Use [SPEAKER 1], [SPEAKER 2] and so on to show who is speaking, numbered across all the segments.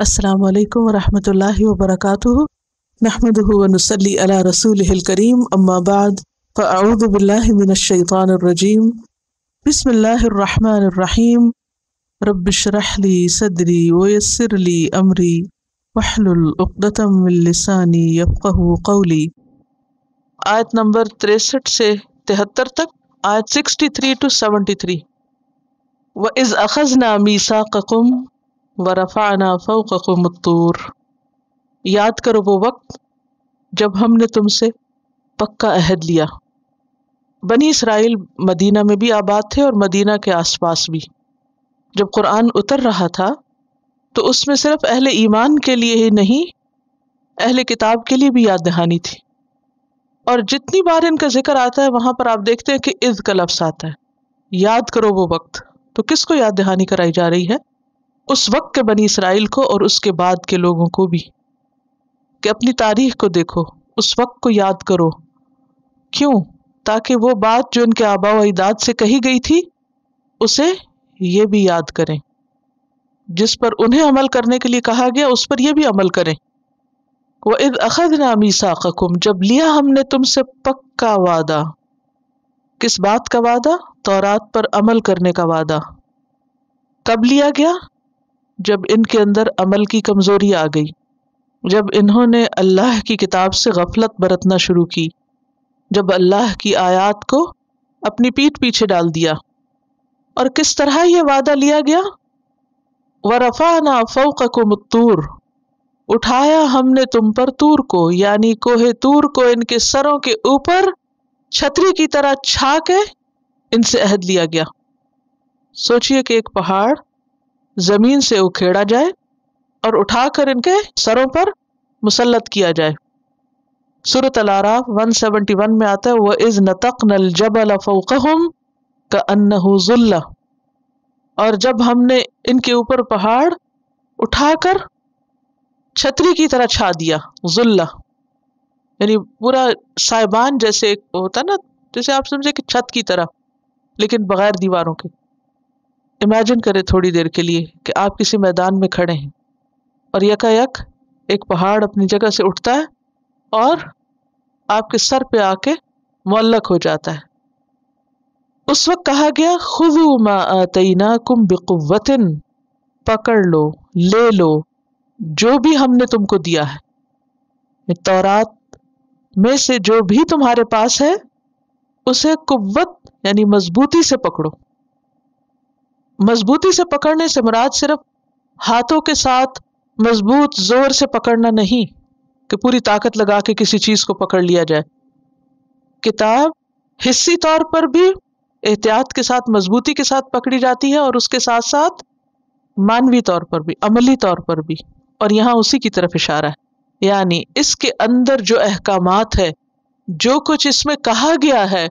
[SPEAKER 1] السلام علیکم ورحمۃ اللہ وبرکاتہ، نحمدہ ونصلی علی رسولہ الکریم، اما بعد فاعوذ باللہ من الشیطان الرجیم، بسم اللہ الرحمن الرحیم، رب اشرح لی صدری ویسر لی امری واحلل عقدۃ من لسانی یفقہوا قولی۔ آیت نمبر 63 سے 73 تک، آیت 63 to 73۔ وَإِذْ أَخَذْنَا مِيثَاقَكُمْ وَرَفَعْنَا فَوْقَكُمُ الطُّورَ، یاد کرو وہ وقت جب ہم نے تم سے پکا عہد لیا۔ بنی اسرائیل مدینہ میں بھی آباد تھے اور مدینہ کے آس پاس بھی۔ جب قرآن اتر رہا تھا تو اس میں صرف اہل ایمان کے لیے ہی نہیں، اہل کتاب کے لیے بھی یاد دہانی تھی۔ اور جتنی بار ان کا ذکر آتا ہے وہاں پر آپ دیکھتے ہیں کہ اذ کا لفظ آتا ہے، یاد کرو وہ وقت۔ تو کس کو یاد دہانی کرائی جا رہی ہے؟ اس وقت کے بنی اسرائیل کو اور اس کے بعد کے لوگوں کو بھی، کہ اپنی تاریخ کو دیکھو، اس وقت کو یاد کرو۔ کیوں؟ تاکہ وہ بات جو ان کے آباء و اجداد سے کہی گئی تھی اسے یہ بھی یاد کریں، جس پر انہیں عمل کرنے کے لیے کہا گیا اس پر یہ بھی عمل کریں۔ وَإِذْ أَخَذْنَا مِيثَاقَكُمْ، جب لیا ہم نے تم سے پکا وعدہ۔ کس بات کا وعدہ؟ تورات پر عمل کرنے کا وعدہ۔ کب لیا گیا؟ جب ان کے اندر عمل کی کمزوری آ گئی، جب انہوں نے اللہ کی کتاب سے غفلت برتنا شروع کی، جب اللہ کی آیات کو اپنی پیٹھ پیچھے ڈال دیا۔ اور کس طرح یہ وعدہ لیا گیا؟ وَرَفَعْنَا فَوْقَكُمُ الطُّورَ، اٹھایا ہم نے تم پر طور کو، یعنی کوہ طور کو ان کے سروں کے اوپر چھتری کی طرح چھا کے ان سے عہد لیا گیا۔ سوچئے کہ ایک پہاڑ زمین سے اکھیڑا جائے اور اٹھا کر ان کے سروں پر مسلط کیا جائے۔ سورۃ الاعراف 171 میں آتا ہے وَإِذْ نَتَقْنَا الْجَبَلَ فَوْقَهُمْ كَأَنَّهُ ظُلَّةٌ، اور جب ہم نے ان کے اوپر پہاڑ اٹھا کر چھتری کی طرح چھا دیا، ظلہ یعنی پورا سائبان جیسے ہوتا نا، جیسے آپ سمجھے کہ چھت کی طرح لیکن بغیر دیواروں کے۔ امیجن کرے تھوڑی دیر کے لیے کہ آپ کسی میدان میں کھڑے ہیں اور یکا یک ایک پہاڑ اپنی جگہ سے اٹھتا ہے اور آپ کے سر پہ آ کے معلق ہو جاتا ہے۔ اس وقت کہا گیا خذوا ما آتیناکم بقوۃ، پکڑ لو، لے لو جو بھی ہم نے تم کو دیا ہے، تورات میں سے جو بھی تمہارے پاس ہے اسے قوت یعنی مضبوطی سے پکڑو۔ مضبوطی سے پکڑنے سے مراد صرف ہاتھوں کے ساتھ مضبوط زور سے پکڑنا نہیں کہ پوری طاقت لگا کے کسی چیز کو پکڑ لیا جائے۔ کتاب حصی طور پر بھی احتیاط کے ساتھ مضبوطی کے ساتھ پکڑی جاتی ہے اور اس کے ساتھ ساتھ معنوی طور پر بھی، عملی طور پر بھی، اور یہاں اسی کی طرف اشارہ ہے۔ یعنی اس کے اندر جو احکامات ہے، جو کچھ اس میں کہا گیا ہے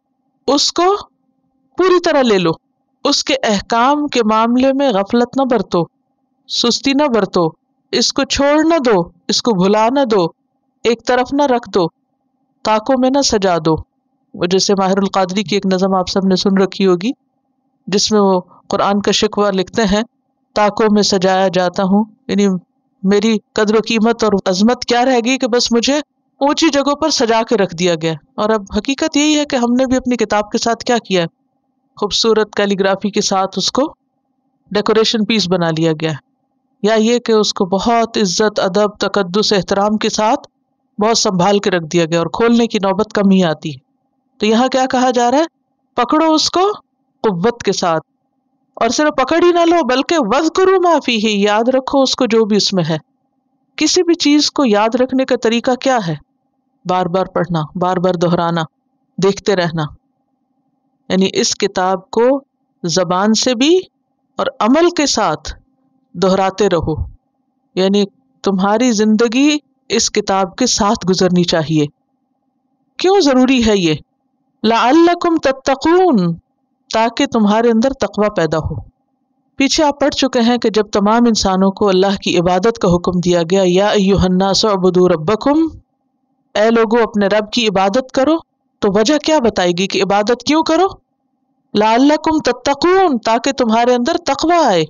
[SPEAKER 1] اس کو پوری طرح لے لو، اس کے احکام کے معاملے میں غفلت نہ برتو، سستی نہ برتو، اس کو چھوڑ نہ دو، اس کو بھلا نہ دو، ایک طرف نہ رکھ دو، طاقوں میں نہ سجا دو۔ وہ جیسے ماہر القادری کی ایک نظم آپ سب نے سن رکھی ہوگی جس میں وہ قرآن کا شکوہ لکھتے ہیں، طاقوں میں سجایا جاتا ہوں، یعنی میری قدر و قیمت اور عظمت کیا رہ گئی کہ بس مجھے اونچی جگہوں پر سجا کے رکھ دیا گیا۔ اور اب حقیقت یہی ہے کہ ہم نے بھی اپنی کتاب کے ساتھ کیا کیا ہے، خوبصورت کیلیگرافی کے ساتھ اس کو ڈیکوریشن پیس بنا لیا گیا ہے، یا یہ کہ اس کو بہت عزت، ادب، تقدس، احترام کے ساتھ بہت سنبھال کے رکھ دیا گیا اور کھولنے کی نوبت کم ہی آتی ہے۔ تو یہاں کیا کہا جا رہا ہے؟ پکڑو اس کو قوت کے ساتھ، اور صرف پکڑ ہی نہ لو بلکہ وَاذْكُرُوا مَا فِيهِ، یاد رکھو اس کو جو بھی اس میں ہے۔ کسی بھی چیز کو یاد رکھنے کا طریقہ کیا ہے؟ بار بار پڑھنا، بار بار دہرانا، دیکھتے رہنا۔ یعنی اس کتاب کو زبان سے بھی اور عمل کے ساتھ دہراتے رہو، یعنی تمہاری زندگی اس کتاب کے ساتھ گزرنی چاہیے۔ کیوں ضروری ہے یہ؟ لعلکم تتقون، تاکہ تمہارے اندر تقوی پیدا ہو۔ پیچھے آپ پڑھ چکے ہیں کہ جب تمام انسانوں کو اللہ کی عبادت کا حکم دیا گیا، یا ایھا الناس اعبدوا ربکم، اے لوگو اپنے رب کی عبادت کرو، تو وجہ کیا بتائے گی کہ عبادت کیوں کرو؟ لعلکم تتقون، تاکہ تمہارے اندر تقوی آئے،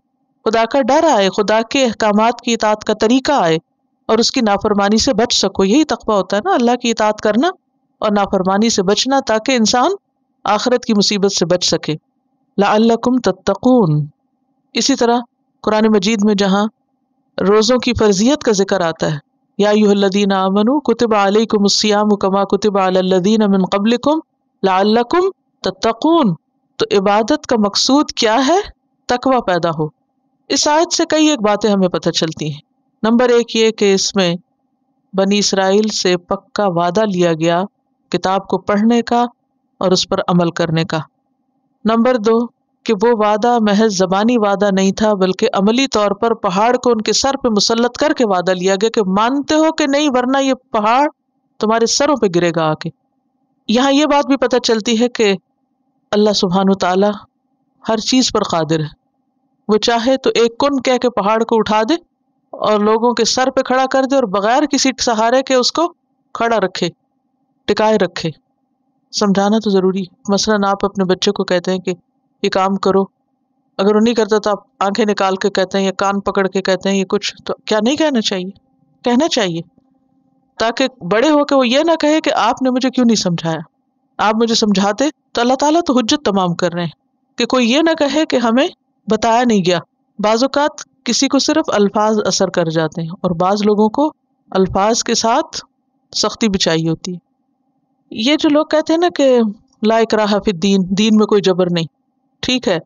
[SPEAKER 1] خدا کا ڈر آئے، خدا کے احکامات کی اطاعت کا طریقہ آئے اور اس کی نافرمانی سے بچ سکو. یہی تقویٰ ہوتا ہے نا، اللہ کی اطاعت کرنا اور نافرمانی سے بچنا، تاکہ انسان آخرت کی مصیبت سے بچ سکے. لعلکم تتقون. اسی طرح قرآن مجید میں جہاں روزوں کی فرضیت کا ذکر آتا ہے، یا ایھا الذین آمنوا کتب علیکم الصیام کما کتب علی الذین من قبلکم لعلکم تتقون. تو عبادت کا مقصود کیا ہے؟ تقویٰ پیدا ہو. اس آیت سے کئی ایک باتیں ہمیں پتہ چلتی ہیں. نمبر ایک یہ کہ اس میں بنی اسرائیل سے پکا وعدہ لیا گیا کتاب کو پڑھنے کا اور اس پر عمل کرنے کا. نمبر دو کہ وہ وعدہ محض زبانی وعدہ نہیں تھا، بلکہ عملی طور پر پہاڑ کو ان کے سر پہ مسلط کر کے وعدہ لیا گیا کہ مانتے ہو کہ نہیں، ورنہ یہ پہاڑ تمہارے سروں پہ گرے گا آ کے. یہاں یہ بات بھی پتہ چلتی ہے کہ اللہ سبحانہ وتعالی ہر چیز پر قادر ہے. وہ چاہے تو ایک کن کہہ کے پہاڑ کو اٹھا دے اور لوگوں کے سر پہ کھڑا کر دے اور بغیر کسی سہارے کے اس کو کھڑا رکھے، ٹکائے رکھے. سمجھانا تو ضروری. مثلاً آپ اپنے بچے کو کہتے ہیں کہ یہ کام کرو، اگر وہ نہیں کرتا تو آپ آنکھیں نکال کے کہتے ہیں یا کان پکڑ کے کہتے ہیں یہ کچھ، تو کیا نہیں کہنا چاہیے؟ کہنا چاہیے، تاکہ بڑے ہو کے وہ یہ نہ کہے کہ آپ نے مجھے کیوں نہیں سمجھایا. آپ مجھے سمجھاتے تو اللہ تعالیٰ تو حجت تمام کر رہے ہیں کہ کوئی یہ نہ کہے کہ ہمیں بتایا نہیں گیا. بعض اوقات کسی کو صرف الفاظ اثر کر جاتے ہیں اور بعض لوگوں کو الفاظ کے ساتھ سختی بھی چاہیے ہوتی ہے. یہ جو لوگ کہتے ہیں نا کہ لا اکراہ فی الدین، دین میں کوئی جبر نہیں، ٹھیک ہے،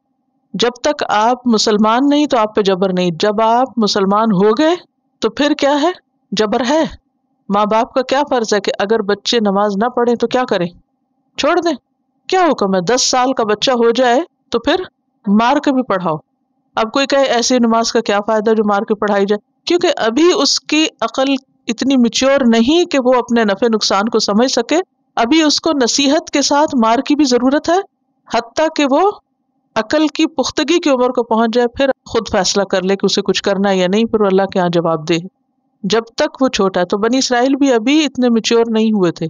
[SPEAKER 1] جب تک آپ مسلمان نہیں تو آپ پہ جبر نہیں. جب آپ مسلمان ہو گئے تو پھر کیا ہے؟ جبر ہے. ماں باپ کا کیا فرض ہے کہ اگر بچے نماز نہ پڑھیں تو کیا کریں؟ چھوڑ دیں. کیا حکم ہے؟ 10 سال کا بچہ ہو جائے تو پھر مار کے بھی پڑھاؤ. اب کوئی کہے ایسی نماز کا کیا فائدہ جو مار کے پڑھائی جائے؟ کیونکہ ابھی اس کی عقل اتنی میچور نہیں کہ وہ اپنے نفع نقصان کو سمجھ سکے. ابھی اس کو نصیحت کے ساتھ مار کی بھی ضرورت ہے، حتیٰ کہ وہ عقل کی پختگی کی عمر کو پہنچ جائے، پھر خود فیصلہ کر لے کہ اسے کچھ کرنا ہے یا نہیں، پھر اللہ کے ہاں جواب دے. جب تک وہ چھوٹا ہے تو بنی اسرائیل بھی ابھی اتنے میچور نہیں ہوئے تھے.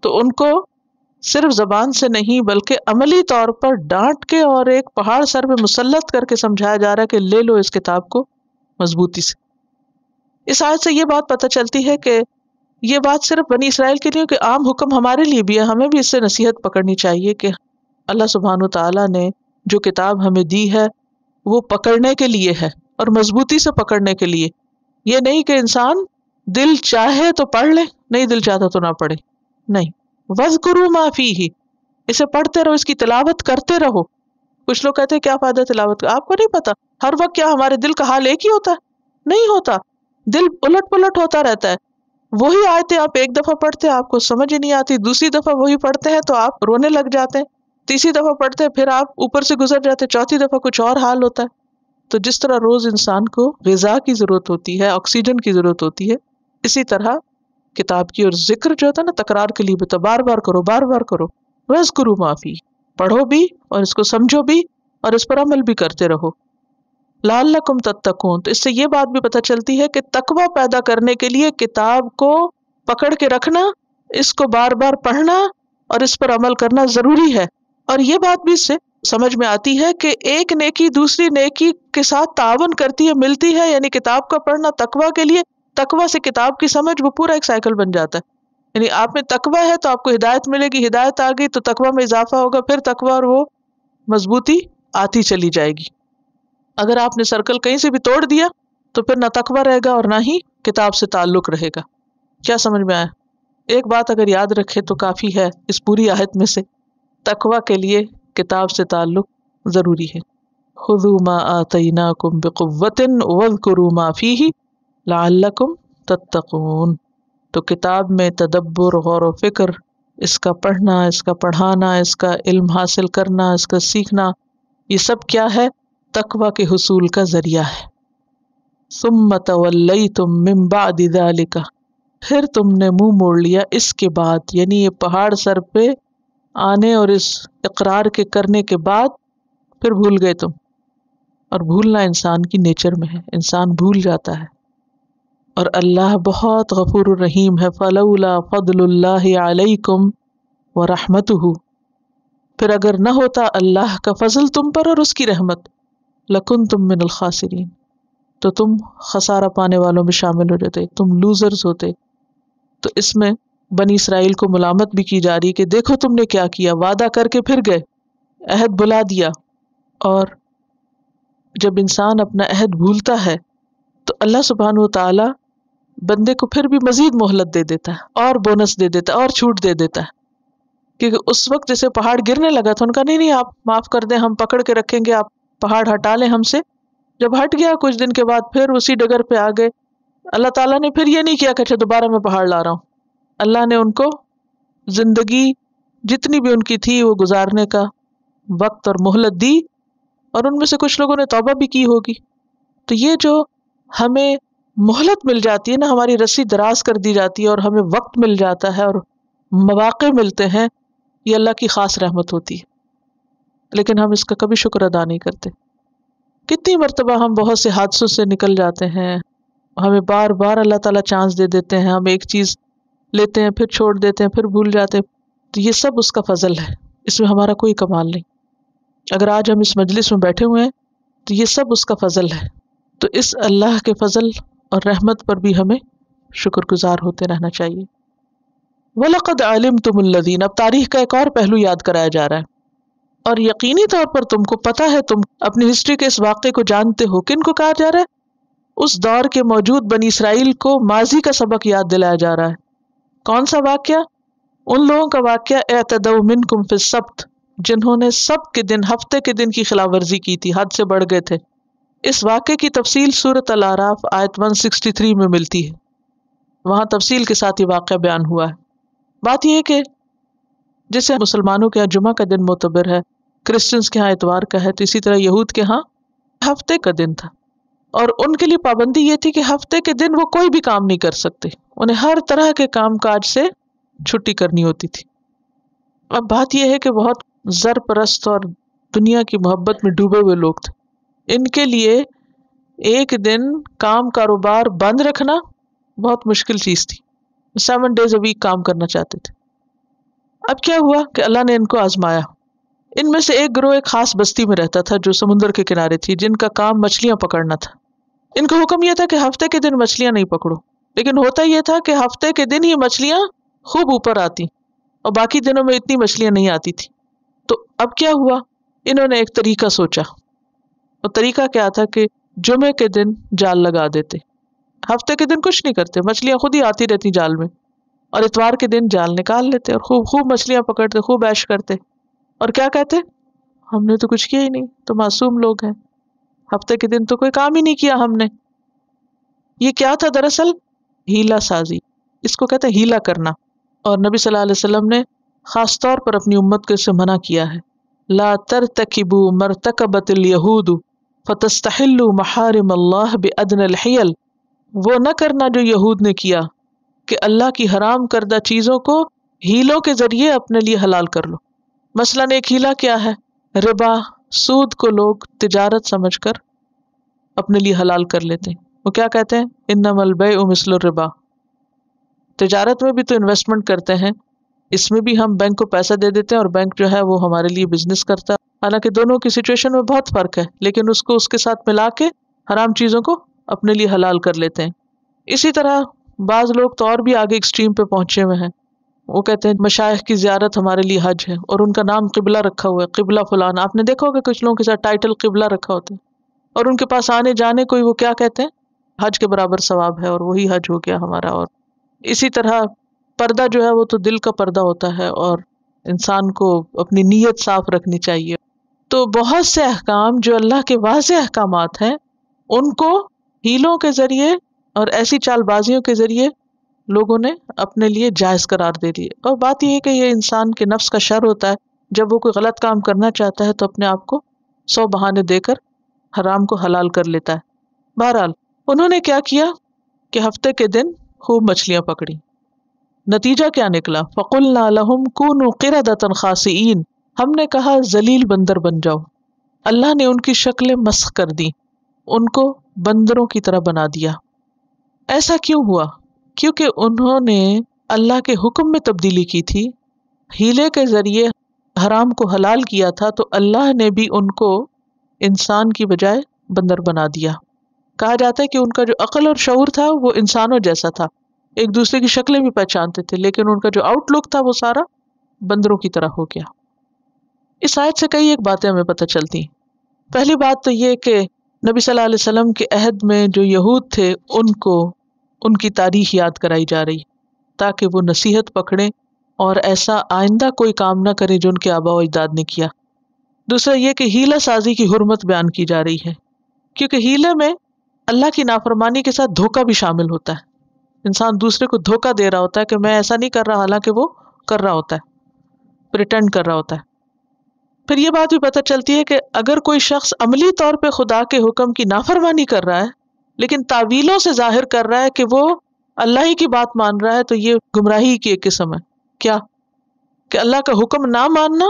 [SPEAKER 1] تو ان کو صرف زبان سے نہیں بلکہ عملی طور پر ڈانٹ کے اور ایک پہاڑ سر پہ مسلط کر کے سمجھایا جا رہا ہے کہ لے لو اس کتاب کو مضبوطی سے. اس آیت سے یہ بات پتہ چلتی ہے کہ یہ بات صرف بنی اسرائیل کے لیے کہ عام حکم ہمارے لیے بھی ہے. ہمیں بھی اس سے نصیحت پکڑنی چاہیے کہ اللہ سبحانہ وتعالیٰ نے جو کتاب ہمیں دی ہے وہ پکڑنے کے لیے ہے اور مضبوطی سے پکڑنے کے لیے. یہ نہیں کہ انسان دل چاہے تو پڑھ لے، نہیں دل چاہتا تو نہ پڑھے. نہیں، وَاذْكُرُوا مَا فِيهِ، اسے پڑھتے رہو، اس کی تلاوت کرتے رہو. کچھ لوگ کہتے ہیں کیا فائدہ تلاوت کا؟ آپ کو نہیں پتا ہر وقت کیا ہمارے دل کا حال ایک ہی ہوتا ہے؟ نہیں ہوتا. دل الٹ پلٹ ہوتا رہتا ہے. وہی آیتیں آپ ایک دفعہ پڑھتے ہیں آپ کو سمجھ ہی نہیں آتی، دوسری دفعہ وہی پڑھتے ہیں تو آپ رونے لگ جاتے ہیں، تیسری دفعہ پڑھتے ہیں پھر آپ اوپر سے گزر جاتے ہیں، چوتھی دفعہ کچھ اور حال ہوتا ہے. تو جس طرح روز انسان کو غذا کی ضرورت ہوتی ہے، آکسیجن کی ضرورت ہوتی ہے، اسی طرح کتاب کی اور ذکر جو ہوتا ہے نا تکرار کے لیے بھی، تو بار بار کرو، بار بار کرو. وَاذْكُرُوا مَا فِيهِ، پڑھو بھی اور اس کو سمجھو بھی اور اس پر عمل بھی کرتے رہو. لعلکم تتقون. تو اس سے یہ بات بھی پتہ چلتی ہے کہ تقویٰ پیدا کرنے کے لیے کتاب کو پکڑ کے رکھنا، اس کو بار بار پڑھنا اور اس پر عمل کرنا ضروری ہے. اور یہ بات بھی اس سے سمجھ میں آتی ہے کہ ایک نیکی دوسری نیکی کے ساتھ تعاون کرتی ہے، ملتی ہے. یعنی کتاب کا پڑھنا تقویٰ کے لیے، تقویٰ سے کتاب کی سمجھ، وہ پورا ایک سائیکل بن جاتا ہے. یعنی آپ میں تقویٰ ہے تو آپ کو ہدایت ملے گی، ہدایت آ گئی تو تقویٰ میں اضافہ ہوگا، پھر تقویٰ اور وہ مضبوطی آتی چلی جائے گی. اگر آپ نے سرکل کہیں سے بھی توڑ دیا تو پھر نہ تقویٰ رہے گا اور نہ ہی کتاب سے تعلق رہے گا. کیا سمجھ میں آیا؟ ایک بات اگر یاد رکھے تو کافی ہے اس پوری آیت میں سے، تقویٰ کے لیے کتاب سے تعلق ضروری ہے. خذوا ما آتیناکم بقوۃ واذکروا ما فیہ لعلکم تتقون. تو کتاب میں تدبر، غور و فکر، اس کا پڑھنا، اس کا پڑھانا، اس کا علم حاصل کرنا، اس کا سیکھنا، یہ سب کیا ہے؟ تقویٰ کے حصول کا ذریعہ ہے. ثم تولیتم من بعد ذلک، پھر تم نے منہ موڑ لیا اس کے بعد، یعنی یہ پہاڑ سر پہ آنے اور اس اقرار کے کرنے کے بعد پھر بھول گئے تم. اور بھولنا انسان کی نیچر میں ہے، انسان بھول جاتا ہے. اور اللہ بہت غفور الرحیم ہے. فلولا فضل اللہ علیکم ورحمتہ، پھر اگر نہ ہوتا اللہ کا فضل تم پر اور اس کی رحمت، لکنتم من الخاسرین، تو تم خسارہ پانے والوں میں شامل ہو جاتے، تم لوزرز ہوتے۔ تو اس میں بنی اسرائیل کو ملامت بھی کی جا رہی کہ دیکھو تم نے کیا کیا، وعدہ کر کے پھر گئے، عہد بھلا دیا۔ اور جب انسان اپنا عہد بھولتا ہے تو اللہ سبحانہ و تعالی بندے کو پھر بھی مزید مہلت دے دیتا ہے، اور بونس دے دیتا ہے، اور چھوٹ دے دیتا ہے۔ کیونکہ اس وقت جیسے پہاڑ گرنے لگا تھا، ان کا نہیں آپ معاف کر دیں، ہم پکڑ کے رکھیں گے، آپ پہاڑ ہٹا لیں ہم سے۔ جب ہٹ گیا کچھ دن کے بعد پھر اسی ڈگر پہ آ گئے۔ اللہ تعالیٰ نے پھر یہ نہیں کیا کہ اچھا دوبارہ میں پہاڑ لا رہا ہوں۔ اللہ نے ان کو زندگی جتنی بھی ان کی تھی وہ گزارنے کا وقت اور مہلت دی، اور ان میں سے کچھ لوگوں نے توبہ بھی کی ہوگی۔ تو یہ جو ہمیں مہلت مل جاتی ہے نا، ہماری رسی دراز کر دی جاتی ہے اور ہمیں وقت مل جاتا ہے اور مواقع ملتے ہیں، یہ اللہ کی خاص رحمت ہوتی ہے، لیکن ہم اس کا کبھی شکر ادا نہیں کرتے۔ کتنی مرتبہ ہم بہت سے حادثوں سے نکل جاتے ہیں، ہمیں بار بار اللہ تعالیٰ چانس دے دیتے ہیں، ہم ایک چیز لیتے ہیں پھر چھوڑ دیتے ہیں، پھر بھول جاتے ہیں۔ تو یہ سب اس کا فضل ہے، اس میں ہمارا کوئی کمال نہیں۔ اگر آج ہم اس مجلس میں بیٹھے ہوئے ہیں تو یہ سب اس کا فضل ہے۔ تو اس اللہ کے فضل اور رحمت پر بھی ہمیں شکر گزار ہوتے رہنا چاہیے۔ وَلَقَدْ عَلِمْتُمُ الَّذِينَ، اب تاریخ کا ایک اور پہلو یاد کرایا جا رہا ہے، اور یقینی طور پر تم کو پتہ ہے، تم اپنی ہسٹری کے اس واقعے کو جانتے ہو۔ کن کو کہا جا رہا ہے؟ اس دور کے موجود بنی اسرائیل کو ماضی کا سبق یاد دلایا جا رہا ہے۔ کون سا واقعہ؟ ان لوگوں کا واقعہ اعتدوا منکم فی السبت، جنہوں نے سبت کے دن، ہفتے کے دن کی خلاف ورزی کی تھی، حد سے بڑھ گئے تھے۔ اس واقعے کی تفصیل سورۃ الاعراف آیت 163 میں ملتی ہے، وہاں تفصیل کے ساتھ یہ واقعہ بیان ہوا ہے۔ بات یہ ہے کہ جیسے مسلمانوں کے ہاں جمعہ کا دن معتبر ہے، کرسچنز کے ہاں اتوار کا ہے، تو اسی طرح یہود کے ہاں ہفتے کا دن تھا، اور ان کے لیے پابندی یہ تھی کہ ہفتے کے دن وہ کوئی بھی کام نہیں کر سکتے، انہیں ہر طرح کے کام کاج سے چھٹی کرنی ہوتی تھی۔ اب بات یہ ہے کہ بہت زر پرست اور دنیا کی محبت میں ڈوبے ہوئے لوگ تھے، ان کے لیے ایک دن کام کاروبار بند رکھنا بہت مشکل چیز تھی، 7 days a week کام کرنا چاہتے تھے۔ اب کیا ہوا کہ اللہ نے ان کو آزمایا۔ ان میں سے ایک گروہ ایک خاص بستی میں رہتا تھا جو سمندر کے کنارے تھی، جن کا کام مچھلیاں پکڑنا تھا۔ ان کو حکم یہ تھا کہ ہفتے کے دن مچھلیاں نہیں پکڑو، لیکن ہوتا یہ تھا کہ ہفتے کے دن ہی مچھلیاں خوب اوپر آتی اور باقی دنوں میں اتنی مچھلیاں نہیں آتی تھی۔ تو اب کیا ہوا، انہوں نے ایک طریقہ سوچا، اور طریقہ کیا تھا کہ جمعے کے دن جال لگا دیتے، ہفتے کے دن کچھ نہیں کرتے، مچھلیاں خود ہی آتی رہتی جال میں، اور اتوار کے دن جال نکال لیتے اور خوب خوب مچھلیاں پکڑتے، خوب عیش کرتے، اور کیا کہتے، ہم نے تو کچھ کیا ہی نہیں، تو معصوم لوگ ہیں، ہفتے کے دن تو کوئی کام ہی نہیں کیا ہم نے۔ یہ کیا تھا دراصل؟ ہیلا سازی، اس کو کہتے ہیں ہیلا کرنا، اور نبی صلی اللہ علیہ وسلم نے خاص طور پر اپنی امت کو اس سے منع کیا ہے، لا ترتکبوا مرتکبت الیہود فتستحلوا محارم اللہ بادنی الحیل، وہ نہ کرنا جو یہود نے کیا کہ اللہ کی حرام کردہ چیزوں کو ہیلوں کے ذریعے اپنے لیے حلال کر لو۔ مثلا ایک ہیلا کیا ہے؟ ربا، سود کو لوگ تجارت سمجھ کر اپنے لیے حلال کر لیتے ہیں۔ وہ کیا کہتے ہیں؟ انما البیع مثل الربا، تجارت میں بھی تو انویسٹمنٹ کرتے ہیں، اس میں بھی ہم بینک کو پیسہ دے دیتے ہیں اور بینک جو ہے وہ ہمارے لیے بزنس کرتا ہے، حالانکہ دونوں کی سچویشن میں بہت فرق ہے، لیکن اس کو اس کے ساتھ ملا کے حرام چیزوں کو اپنے لیے حلال کر لیتے ہیں۔ اسی طرح بعض لوگ تو اور بھی آگے ایکسٹریم پہ پہنچے ہوئے ہیں، وہ کہتے ہیں مشائخ کی زیارت ہمارے لیے حج ہے، اور ان کا نام قبلہ رکھا ہوا ہے، قبلہ فلانا۔ آپ نے دیکھا ہوگا کچھ لوگوں کے ساتھ ٹائٹل قبلہ رکھا ہوتا ہے، اور ان کے پاس آنے جانے کوئی وہ کیا کہتے ہیں، حج کے برابر ثواب ہے، اور وہی حج ہو گیا ہمارا۔ اور اسی طرح پردہ جو ہے وہ تو دل کا پردہ ہوتا ہے، اور انسان کو اپنی نیت صاف رکھنی چاہیے۔ تو بہت سے احکام جو اللہ کے واضح احکامات ہیں، ان کو ہیلوں کے ذریعے اور ایسی چال بازیوں کے ذریعے لوگوں نے اپنے لیے جائز قرار دے دیے۔ اور بات یہ ہے کہ یہ انسان کے نفس کا شر ہوتا ہے، جب وہ کوئی غلط کام کرنا چاہتا ہے تو اپنے آپ کو 100 بہانے دے کر حرام کو حلال کر لیتا ہے۔ بہرحال انہوں نے کیا کیا کہ ہفتے کے دن خوب مچھلیاں پکڑی۔ نتیجہ کیا نکلا؟ فَقُلْنَا لَهُمْ كُونُوا قِرَدَةً خَاسِئِينَ، ہم نے کہا ذلیل بندر بن جاؤ۔ اللہ نے ان کی شکلیں مسخ کر دی، ان کو بندروں کی طرح بنا دیا۔ ایسا کیوں ہوا؟ کیونکہ انہوں نے اللہ کے حکم میں تبدیلی کی تھی، ہیلے کے ذریعے حرام کو حلال کیا تھا، تو اللہ نے بھی ان کو انسان کی بجائے بندر بنا دیا۔ کہا جاتا ہے کہ ان کا جو عقل اور شعور تھا وہ انسانوں جیسا تھا، ایک دوسرے کی شکلیں بھی پہچانتے تھے، لیکن ان کا جو آؤٹ لک تھا وہ سارا بندروں کی طرح ہو گیا۔ اس آیت سے کئی ایک باتیں ہمیں پتہ چلتی ہیں۔ پہلی بات تو یہ کہ نبی صلی اللہ علیہ وسلم کے عہد میں جو یہود تھے ان کو ان کی تاریخ یاد کرائی جا رہی تاکہ وہ نصیحت پکڑیں اور ایسا آئندہ کوئی کام نہ کرے جو ان کے آباء و اجداد نے کیا۔ دوسرا یہ کہ ہیلہ سازی کی حرمت بیان کی جا رہی ہے، کیونکہ ہیلے میں اللہ کی نافرمانی کے ساتھ دھوکہ بھی شامل ہوتا ہے۔ انسان دوسرے کو دھوکہ دے رہا ہوتا ہے کہ میں ایسا نہیں کر رہا، حالانکہ وہ کر رہا ہوتا ہے، پریٹینڈ کر رہا ہوتا ہے۔ پھر یہ بات بھی پتہ چلتی ہے کہ اگر کوئی شخص عملی طور پہ خدا کے حکم کی نافرمانی کر رہا ہے لیکن تعویلوں سے ظاہر کر رہا ہے کہ وہ اللہ ہی کی بات مان رہا ہے، تو یہ گمراہی کی ایک قسم ہے۔ کیا کہ اللہ کا حکم نہ ماننا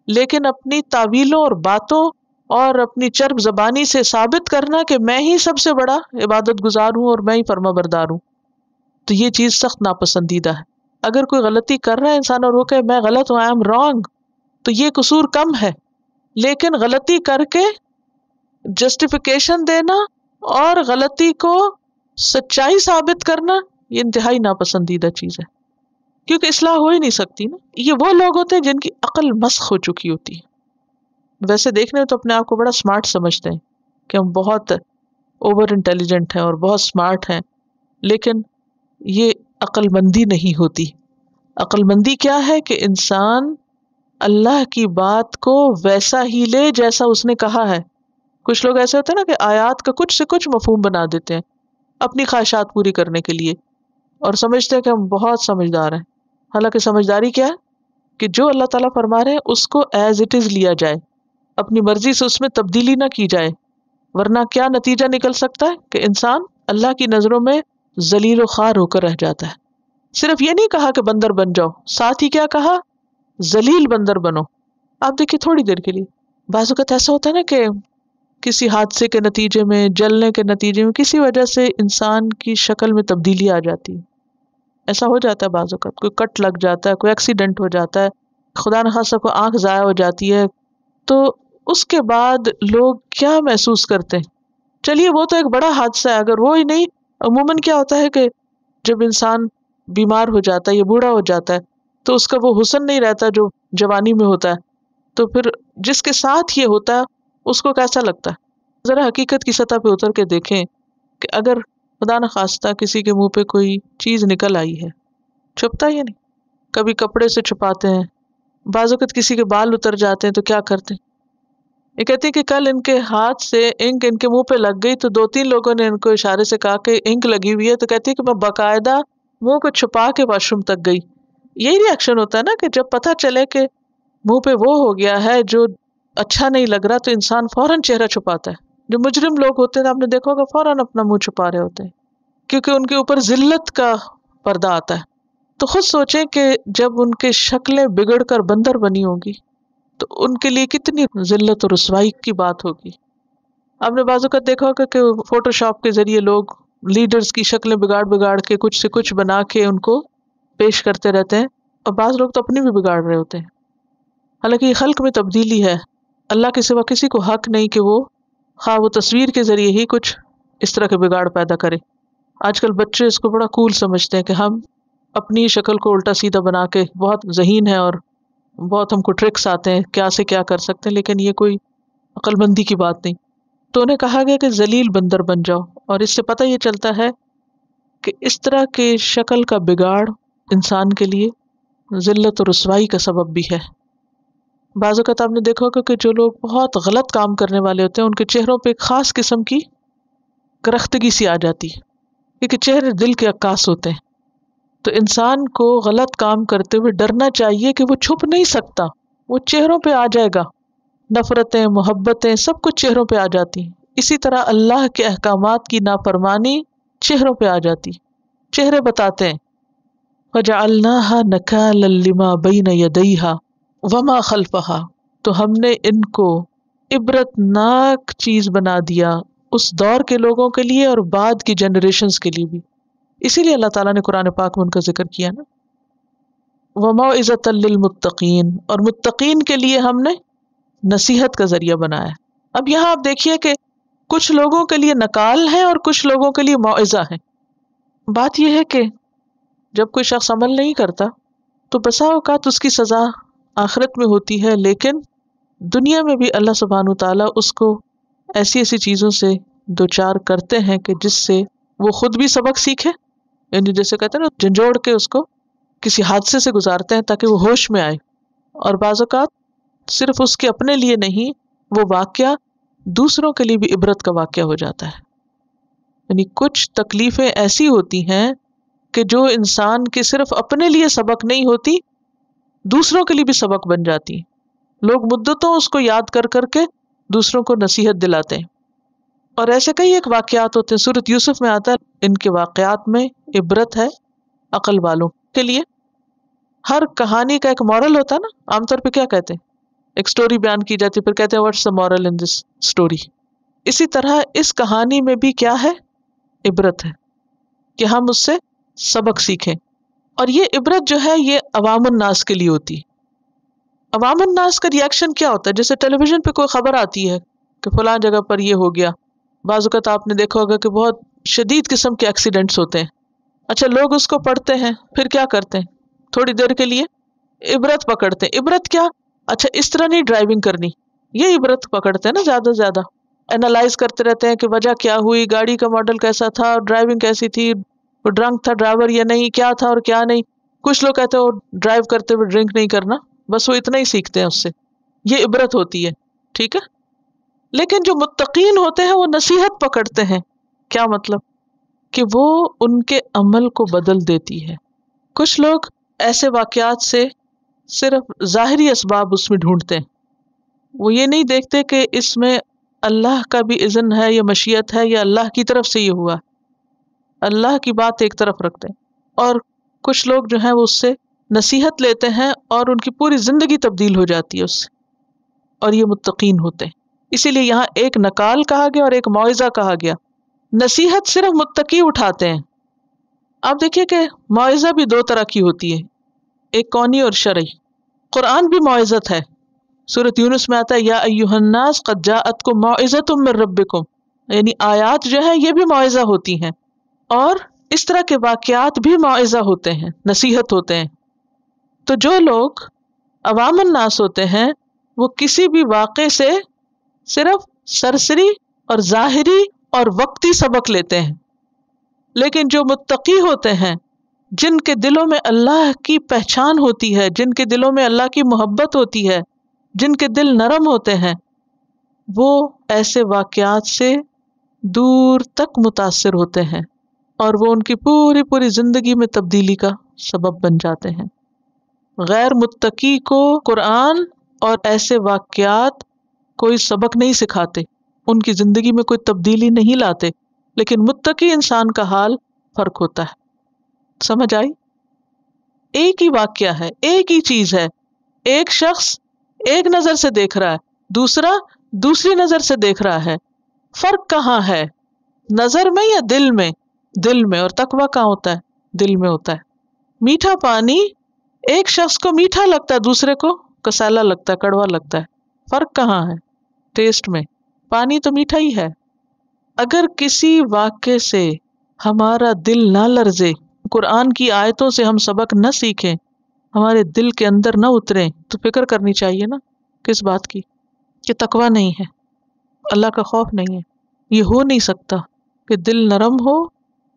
[SPEAKER 1] لیکن اپنی تعویلوں اور باتوں اور اپنی چرب زبانی سے ثابت کرنا کہ میں ہی سب سے بڑا عبادت گزار ہوں اور میں ہی فرما بردار ہوں، تو یہ چیز سخت ناپسندیدہ ہے۔ اگر کوئی غلطی کر رہا ہے انسان اور وہ کہ میں غلط ہوں، آئی ایم رانگ، تو یہ قصور کم ہے، لیکن غلطی کر کے جسٹیفیکیشن دینا اور غلطی کو سچائی ثابت کرنا یہ انتہائی ناپسندیدہ چیز ہے، کیونکہ اصلاح ہو ہی نہیں سکتی نا۔ یہ وہ لوگ ہوتے ہیں جن کی عقل مسخ ہو چکی ہوتی ہے۔ ویسے دیکھنے میں تو اپنے آپ کو بڑا سمارٹ سمجھتے ہیں کہ ہم بہت اوور انٹیلیجنٹ ہیں اور بہت سمارٹ ہیں، لیکن یہ عقل مندی نہیں ہوتی۔ عقل مندی کیا ہے کہ انسان اللہ کی بات کو ویسا ہی لے جیسا اس نے کہا ہے۔ کچھ لوگ ایسے ہوتے ہیں نا کہ آیات کا کچھ سے کچھ مفہوم بنا دیتے ہیں اپنی خواہشات پوری کرنے کے لیے، اور سمجھتے ہیں کہ ہم بہت سمجھدار ہیں۔ حالانکہ سمجھداری کیا ہے کہ جو اللہ تعالیٰ فرما رہے ہیں اس کو ایز اٹ از لیا جائے، اپنی مرضی سے اس میں تبدیلی نہ کی جائے، ورنہ کیا نتیجہ نکل سکتا ہے کہ انسان اللہ کی نظروں میں ذلیل و خوار ہو کر رہ جاتا ہے۔ صرف یہ نہیں کہا کہ بندر بن جاؤ، ساتھ ہی کیا کہا؟ ذلیل بندر بنو۔ آپ دیکھیے تھوڑی دیر کے لیے بعض اوقات ایسا ہوتا ہے نا کہ کسی حادثے کے نتیجے میں، جلنے کے نتیجے میں، کسی وجہ سے انسان کی شکل میں تبدیلی آ جاتی ہے۔ ایسا ہو جاتا ہے بعض اوقات، کوئی کٹ لگ جاتا ہے، کوئی ایکسیڈنٹ ہو جاتا ہے، خدا نخواستہ کوئی آنکھ ضائع ہو جاتی ہے، تو اس کے بعد لوگ کیا محسوس کرتے ہیں؟ چلیے وہ تو ایک بڑا حادثہ ہے، اگر وہ ہی نہیں، عموماً کیا ہوتا ہے کہ جب انسان بیمار ہو جاتا ہے یا بوڑھا ہو جاتا ہے تو اس کا وہ حسن نہیں رہتا جو جوانی میں ہوتا ہے، تو پھر جس کے ساتھ یہ ہوتا ہے اس کو کیسا لگتا ہے؟ ذرا حقیقت کی سطح پہ اتر کے دیکھیں کہ اگر خدا نخواستہ کسی کے منہ پہ کوئی چیز نکل آئی ہے، چھپتا ہی نہیں، کبھی کپڑے سے چھپاتے ہیں، بعض اوقات کسی کے بال اتر جاتے ہیں تو کیا کرتے ہیں؟ یہ کہتے ہیں کہ کل ان کے ہاتھ سے انک ان کے منہ پہ لگ گئی تو 2-3 لوگوں نے ان کو اشارے سے کہا کہ انک لگی ہوئی ہے، تو کہتی ہے کہ میں باقاعدہ منہ کو چھپا کے واش روم تک گئی۔ یہی ری ایکشن ہوتا ہے نا کہ جب پتہ چلے کہ منہ پہ وہ ہو گیا ہے جو اچھا نہیں لگ رہا تو انسان فوراً چہرہ چھپاتا ہے۔ جو مجرم لوگ ہوتے ہیں آپ نے دیکھا ہوگا فوراً اپنا منہ چھپا رہے ہوتے ہیں کیونکہ ان کے اوپر ذلت کا پردہ آتا ہے۔ تو خود سوچیں کہ جب ان کے شکلیں بگڑ کر بندر بنی ہوں گی تو ان کے لیے کتنی ذلت اور رسوائی کی بات ہوگی۔ آپ نے بعض اوقات دیکھا ہوگا کہ فوٹو شاپ کے ذریعے لوگ لیڈرز کی شکلیں بگاڑ کے کچھ سے کچھ بنا کے ان کو پیش کرتے رہتے ہیں، اور بعض لوگ تو اپنی بھی بگاڑ رہے ہوتے ہیں۔ حالانکہ یہ خلق میں تبدیلی ہے، اللہ کے سوا کسی کو حق نہیں کہ وہ خواہ وہ تصویر کے ذریعے ہی کچھ اس طرح کے بگاڑ پیدا کرے۔ آج کل بچے اس کو بڑا کول سمجھتے ہیں کہ ہم اپنی شکل کو الٹا سیدھا بنا کے بہت ذہین ہے اور بہت ہم کو ٹرکس آتے ہیں، کیا سے کیا کر سکتے ہیں، لیکن یہ کوئی عقل مندی کی بات نہیں۔ تو انہیں کہا گیا کہ ذلیل بندر بن جاؤ، اور اس سے پتہ یہ چلتا ہے کہ اس طرح کے شکل کا بگاڑ انسان کے لیے ذلت اور رسوائی کا سبب بھی ہے۔ بعض اوقات آپ نے دیکھا ہوگا کہ جو لوگ بہت غلط کام کرنے والے ہوتے ہیں ان کے چہروں پہ ایک خاص قسم کی کرختگی سی آ جاتی ہے، کیونکہ چہرے دل کے عکاس ہوتے ہیں۔ تو انسان کو غلط کام کرتے ہوئے ڈرنا چاہیے کہ وہ چھپ نہیں سکتا، وہ چہروں پہ آ جائے گا، نفرتیں، محبتیں، سب کچھ چہروں پہ آ جاتی ہیں۔ اسی طرح اللہ کے احکامات کی نافرمانی چہروں پہ آ جاتی، چہرے بتاتے ہیں۔ وَجَعَلْنَاهَا نَكَالًا لِمَا بَيْنَ يَدَيْهَا وَمَا خَلْفَهَا، تو ہم نے ان کو عبرتناک چیز بنا دیا اس دور کے لوگوں کے لیے اور بعد کی جنریشنز کے لیے بھی۔ اسی لیے اللہ تعالیٰ نے قرآن پاک میں ان کا ذکر کیا نا، وَمَوْعِظَةً لِّلْمُتَّقِينَ، اور متقین کے لیے ہم نے نصیحت کا ذریعہ بنایا ہے۔ اب یہاں آپ دیکھیے کہ کچھ لوگوں کے لیے نکال ہے اور کچھ لوگوں کے لیے موعظہ ہے. بات یہ ہے کہ جب کوئی شخص عمل نہیں کرتا تو بسا اوقات اس کی سزا آخرت میں ہوتی ہے، لیکن دنیا میں بھی اللہ سبحانہ وتعالیٰ اس کو ایسی ایسی چیزوں سے دوچار کرتے ہیں کہ جس سے وہ خود بھی سبق سیکھے. یعنی جیسے کہتے ہیں نا، جھنجھوڑ کے اس کو کسی حادثے سے گزارتے ہیں تاکہ وہ ہوش میں آئے. اور بعض اوقات صرف اس کے اپنے لیے نہیں، وہ واقعہ دوسروں کے لیے بھی عبرت کا واقعہ ہو جاتا ہے. یعنی کچھ تکلیفیں ایسی ہوتی ہیں کہ جو انسان کے صرف اپنے لیے سبق نہیں ہوتی، دوسروں کے لیے بھی سبق بن جاتی. لوگ مدتوں اس کو یاد کر کر کے دوسروں کو نصیحت دلاتے ہیں. اور ایسے کئی ایک واقعات ہوتے ہیں، سورۃ یوسف میں آتا ہے، ان کے واقعات میں عبرت ہے عقل والوں کے لیے. ہر کہانی کا ایک مورل ہوتا ہے نا. عام طور پہ کیا کہتے ہیں، ایک سٹوری بیان کی جاتی ہے، پھر کہتے ہیں what's the moral in this story. اسی طرح اس کہانی میں بھی کیا ہے، عبرت ہے کہ ہم اس سے سبق سیکھیں. اور یہ عبرت جو ہے یہ عوام الناس کے لیے ہوتی ہے. عوام الناس کا ریئیکشن کیا ہوتا ہے؟ جیسے ٹیلی ویژن پہ کوئی خبر آتی ہے کہ فلاں جگہ پر یہ ہو گیا. بعض اوقات آپ نے دیکھا ہوگا کہ بہت شدید قسم کے ایکسیڈنٹس ہوتے ہیں. اچھا، لوگ اس کو پڑھتے ہیں، پھر کیا کرتے ہیں، تھوڑی دیر کے لیے عبرت پکڑتے ہیں. عبرت کیا؟ اچھا اس طرح نہیں ڈرائیونگ کرنی، یہ عبرت پکڑتے ہیں نا. زیادہ سے زیادہ اینالائز کرتے رہتے ہیں کہ وجہ کیا ہوئی، گاڑی کا ماڈل کیسا تھا، ڈرائیونگ کیسی تھی، وہ ڈرنک تھا ڈرائیور یا نہیں، کیا تھا اور کیا نہیں. کچھ لوگ کہتے ہیں وہ ڈرائیو کرتے ہوئے ڈرنک نہیں کرنا، بس وہ اتنا ہی سیکھتے ہیں اس سے. یہ عبرت ہوتی ہے، ٹھیک ہے. لیکن جو متقین ہوتے ہیں وہ نصیحت پکڑتے ہیں. کیا مطلب؟ کہ وہ ان کے عمل کو بدل دیتی ہے. کچھ لوگ ایسے واقعات سے صرف ظاہری اسباب اس میں ڈھونڈتے ہیں، وہ یہ نہیں دیکھتے کہ اس میں اللہ کا بھی اذن ہے یا مشیت ہے یا اللہ کی طرف سے یہ ہوا. اللہ کی بات ایک طرف رکھتے ہیں. اور کچھ لوگ جو ہیں وہ اس سے نصیحت لیتے ہیں اور ان کی پوری زندگی تبدیل ہو جاتی ہے اس سے، اور یہ متقین ہوتے ہیں. اسی لیے یہاں ایک نکال کہا گیا اور ایک موعظہ کہا گیا. نصیحت صرف متقی اٹھاتے ہیں. آپ دیکھیے کہ موعظہ بھی دو طرح کی ہوتی ہے، ایک کونی اور شرعی. قرآن بھی موعظت ہے. سورۃ یونس میں آتا ہے یا ایھا الناس قد جاءتکم موعظۃ من ربکم، یعنی آیات جو ہیں یہ بھی موعظہ ہوتی ہیں. اور اس طرح کے واقعات بھی موعظہ ہوتے ہیں، نصیحت ہوتے ہیں. تو جو لوگ عوام الناس ہوتے ہیں وہ کسی بھی واقعے سے صرف سرسری اور ظاہری اور وقتی سبق لیتے ہیں. لیکن جو متقی ہوتے ہیں، جن کے دلوں میں اللہ کی پہچان ہوتی ہے، جن کے دلوں میں اللہ کی محبت ہوتی ہے، جن کے دل نرم ہوتے ہیں، وہ ایسے واقعات سے دور تک متاثر ہوتے ہیں اور وہ ان کی پوری پوری زندگی میں تبدیلی کا سبب بن جاتے ہیں. غیر متقی کو قرآن اور ایسے واقعات کوئی سبق نہیں سکھاتے، ان کی زندگی میں کوئی تبدیلی نہیں لاتے. لیکن متقی انسان کا حال فرق ہوتا ہے. سمجھ آئی؟ ایک ہی واقعہ ہے، ایک ہی چیز ہے. ایک شخص ایک نظر سے دیکھ رہا ہے، دوسرا دوسری نظر سے دیکھ رہا ہے. فرق کہاں ہے؟ نظر میں یا دل میں؟ دل میں. اور تقویٰ کہاں ہوتا ہے؟ دل میں ہوتا ہے. میٹھا پانی ایک شخص کو میٹھا لگتا ہے، دوسرے کو کسالا لگتا ہے، کڑوا لگتا ہے. فرق کہاں ہے؟ ٹیسٹ میں. پانی تو میٹھا ہی ہے. اگر کسی واقعے سے ہمارا دل نہ لرزے، قرآن کی آیتوں سے ہم سبق نہ سیکھیں، ہمارے دل کے اندر نہ اتریں، تو فکر کرنی چاہیے نا کس بات کی؟ کہ تقویٰ نہیں ہے، اللہ کا خوف نہیں ہے. یہ ہو نہیں سکتا کہ دل نرم ہو،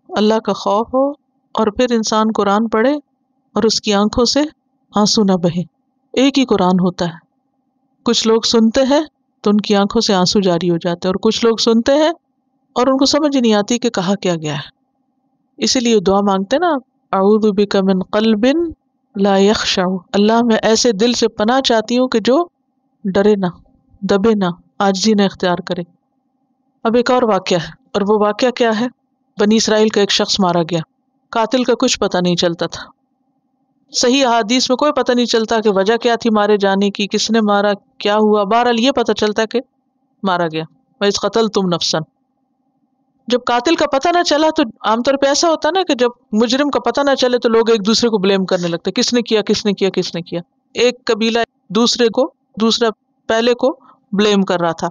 [SPEAKER 1] اللہ کا خوف ہو، اور پھر انسان قرآن پڑھے اور اس کی آنکھوں سے آنسو نہ بہے. ایک ہی قرآن ہوتا ہے. کچھ لوگ سنتے ہیں تو ان کی آنکھوں سے آنسو جاری ہو جاتے ہیں، اور کچھ لوگ سنتے ہیں اور ان کو سمجھ نہیں آتی کہ کہا کیا گیا ہے. اسی لیے دعا مانگتے نا، اعوذ بک من قلب لا یخشع. اللہ میں ایسے دل سے پناہ چاہتی ہوں کہ جو ڈرے نہ، دبے نہ، عاجزی نہ اختیار کرے. اب ایک اور واقعہ ہے، اور وہ واقعہ کیا ہے؟ بنی اسرائیل کا ایک شخص مارا گیا. قاتل کا کچھ پتہ نہیں چلتا تھا. صحیح احادیث میں کوئی پتہ نہیں چلتا کہ وجہ کیا تھی مارے جانے کی، کس نے مارا، کیا ہوا. بہرحال یہ پتہ چلتا کہ مارا گیا. وَإِذْ قَتَلْتُمْ نَفْسًا. جب قاتل کا پتہ نہ چلا تو عام طور پہ ایسا ہوتا نا کہ جب مجرم کا پتہ نہ چلے تو لوگ ایک دوسرے کو بلیم کرنے لگتے، کس نے کیا، کس نے کیا، کس نے کیا. ایک قبیلہ دوسرا پہلے کو بلیم کر رہا تھا.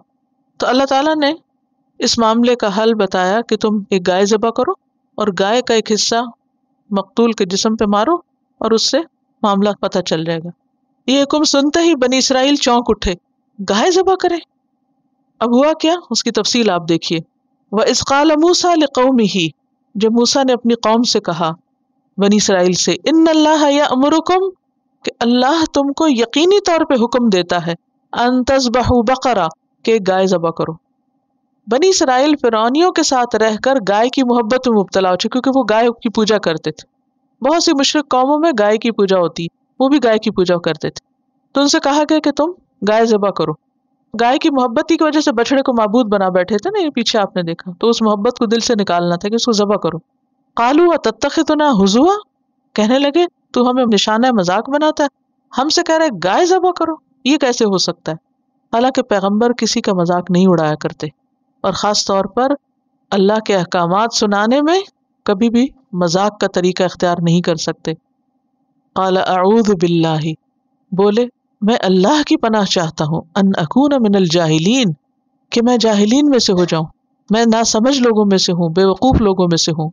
[SPEAKER 1] تو اللہ تعالیٰ نے اس معاملے کا حل بتایا کہ تم ایک گائے ذبح کرو اور گائے کا ایک حصہ مقتول کے جسم پہ مارو اور اس سے معاملہ پتہ چل جائے گا۔ یہ حکم سنتے ہی بنی اسرائیل چونک اٹھے، گائے ذبح کرے؟ اب ہوا کیا، اس کی تفصیل آپ دیکھیے۔ وَإِذْ قَالَ مُوسَىٰ لِقَوْمِهِ، جب موسیٰ نے اپنی قوم سے کہا، بنی اسرائیل سے، ان اللہ یأمرکم، کہ اللہ تم کو یقینی طور پہ حکم دیتا ہے، ان تذبحوا بقرہ، کہ گائے ذبح کرو۔ بنی اسرائیل فرعونیوں کے ساتھ رہ کر گائے کی محبت میں مبتلا ہو چکے، کیونکہ وہ گائے کی پوجا کرتے تھے۔ بہت سی مشرک قوموں میں گائے کی پوجا ہوتی، وہ بھی گائے کی پوجا کرتے تھے۔ تو ان سے کہا گیا کہ تم گائے ذبح کرو۔ گائے کی محبت کی وجہ سے بچڑے کو معبود بنا بیٹھے تھے نا، یہ پیچھے آپ نے دیکھا، تو اس محبت کو دل سے نکالنا تھا کہ اس کو ذبح کرو۔ قالوا اتتخذنا ہزوا، کہنے لگے تو ہمیں نشانہ مذاق بناتا ہے، ہم سے کہہ رہے گائے ذبح کرو، یہ کیسے ہو سکتا ہے؟ حالانکہ پیغمبر کسی کا مذاق نہیں اڑایا کرتے، اور خاص طور پر اللہ کے احکامات سنانے میں کبھی بھی مذاق کا طریقہ اختیار نہیں کر سکتے۔ قال اعوذ باللہ، بولے میں اللہ کی پناہ چاہتا ہوں، ان اکون من الجاہلین، کہ میں جاہلین میں سے ہو جاؤں، میں ناسمجھ لوگوں میں سے ہوں، بے وقوف لوگوں میں سے ہوں۔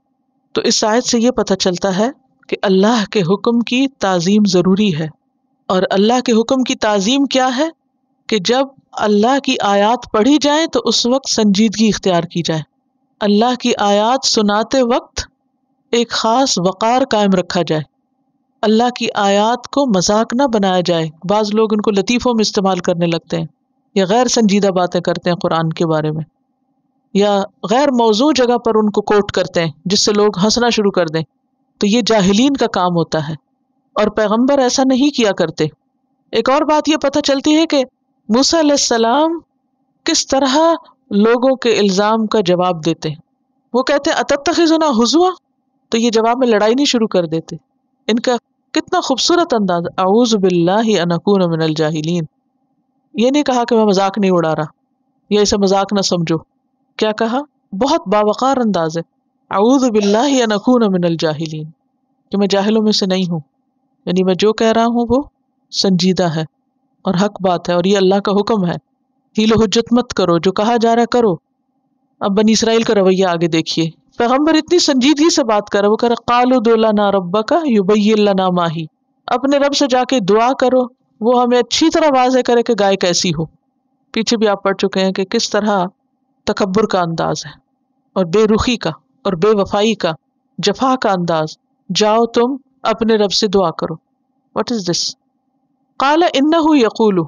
[SPEAKER 1] تو اس آیت سے یہ پتہ چلتا ہے کہ اللہ کے حکم کی تعظیم ضروری ہے، اور اللہ کے حکم کی تعظیم کیا ہے کہ جب اللہ کی آیات پڑھی جائیں تو اس وقت سنجیدگی اختیار کی جائے، اللہ کی آیات سناتے وقت ایک خاص وقار قائم رکھا جائے، اللہ کی آیات کو مذاق نہ بنایا جائے۔ بعض لوگ ان کو لطیفوں میں استعمال کرنے لگتے ہیں، یا غیر سنجیدہ باتیں کرتے ہیں قرآن کے بارے میں، یا غیر موضوع جگہ پر ان کو کوٹ کرتے ہیں جس سے لوگ ہنسنا شروع کر دیں، تو یہ جاہلین کا کام ہوتا ہے، اور پیغمبر ایسا نہیں کیا کرتے۔ ایک اور بات یہ پتہ چلتی ہے کہ موسیٰ علیہ السلام کس طرح لوگوں کے الزام کا جواب دیتے ہیں۔ وہ کہتے ہیں اتتخذنا ہزوا، تو یہ جواب میں لڑائی نہیں شروع کر دیتے۔ ان کا کتنا خوبصورت انداز، اعوذ باللہ ان اکون من الجاہلین، یہ نہیں کہا کہ میں مذاق نہیں اڑا رہا یا اسے مذاق نہ سمجھو، کیا کہا؟ بہت باوقار انداز ہے، اعوذ باللہ ان اکون من الجاہلین، کہ میں جاہلوں میں سے نہیں ہوں، یعنی میں جو کہہ رہا ہوں وہ سنجیدہ ہے اور حق بات ہے، اور یہ اللہ کا حکم ہے، حیل و حجت مت کرو، جو کہا جا رہا ہے کرو۔ اب بنی اسرائیل کا رویہ آگے دیکھیے، پیغمبر اتنی سنجیدگی سے بات کر رہا ہے، وہ کہہ رہا قالوا ادع لنا ربک یبین لنا ما ہی، اپنے رب سے جا کے دعا کرو، وہ ہمیں اچھی طرح واضح کرے کہ گائے کیسی ہو۔ پیچھے بھی آپ پڑھ چکے ہیں کہ کس طرح تکبر کا انداز ہے، اور بے رخی کا، اور بے وفائی کا، جفا کا انداز، جاؤ تم اپنے رب سے دعا کرو۔ واٹ از دس؟ قال انہ یقول،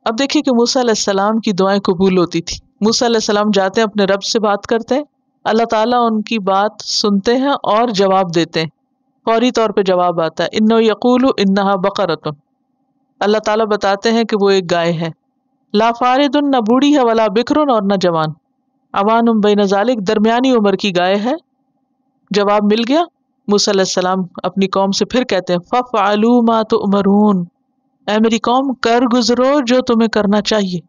[SPEAKER 1] اب دیکھیے کہ موسیٰ علیہ السلام کی دعائیں قبول ہوتی تھی۔ موسیٰ علیہ السلام جاتے ہیں اپنے رب سے بات کرتے ہیں، اللہ تعالیٰ ان کی بات سنتے ہیں اور جواب دیتے ہیں، فوری طور پہ جواب آتا ہے، انہ یقول انہا بقرۃ، اللہ تعالیٰ بتاتے ہیں کہ وہ ایک گائے ہے، لا فارد، نہ بوڑھی ہے، ولا بکر، اور نہ جوان، عوان بین ذالک، درمیانی عمر کی گائے ہے۔ جواب مل گیا۔ موسیٰ علیہ السلام اپنی قوم سے پھر کہتے ہیں فَافْعَلُوا مَا تُؤْمَرُونَ، اے میری قوم کر گزرو جو تمہیں کرنا چاہیے،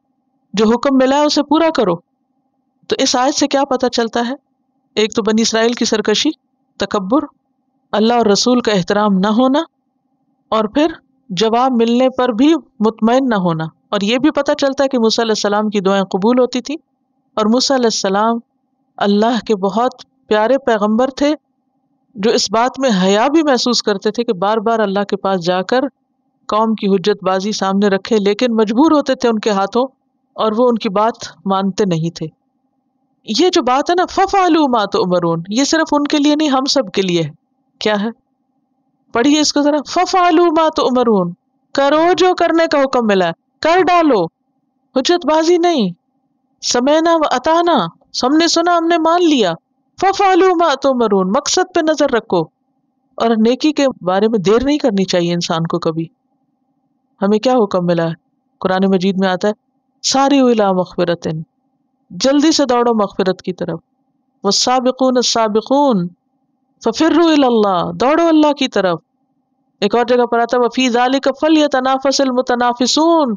[SPEAKER 1] جو حکم ملا ہے اسے پورا کرو۔ تو اس آیت سے کیا پتہ چلتا ہے؟ ایک تو بنی اسرائیل کی سرکشی، تکبر، اللہ اور رسول کا احترام نہ ہونا، اور پھر جواب ملنے پر بھی مطمئن نہ ہونا۔ اور یہ بھی پتہ چلتا ہے کہ موسیٰ علیہ السلام کی دعائیں قبول ہوتی تھی، اور موسیٰ علیہ السلام اللہ کے بہت پیارے پیغمبر تھے، جو اس بات میں حیا بھی محسوس کرتے تھے کہ بار بار اللہ کے پاس جا کر قوم کی حجت بازی سامنے رکھے، لیکن مجبور ہوتے تھے ان کے ہاتھوں، اور وہ ان کی بات مانتے نہیں تھے۔ یہ جو بات ہے نا فَافْعَلُوا مَا تُؤْمَرُونَ، یہ صرف ان کے لیے نہیں، ہم سب کے لیے ہے۔ کیا ہے؟ پڑھیے اس کو ذرا، فَافْعَلُوا مَا تُؤْمَرُونَ، کرو جو کرنے کا حکم ملا ہے، کر ڈالو، حجت بازی نہیں، سمعنا وَأَطَعْنَا، ہم نے سنا، ہم نے مان لیا، فَافْعَلُوا مَا تُؤْمَرُونَ، مقصد پہ نظر رکھو، اور نیکی کے بارے میں دیر نہیں کرنی چاہیے انسان کو کبھی۔ ہمیں کیا حکم ملا ہے؟ قرآن مجید میں آتا ہے سارعوا الی مغفرۃ، جلدی سے دوڑو مغفرت کی طرف، والسابقون السابقون ففروا الی اللہ، دوڑو اللہ کی طرف۔ ایک اور جگہ پر آتا ہے وفی ذلک فلیتنافس المتنافسون،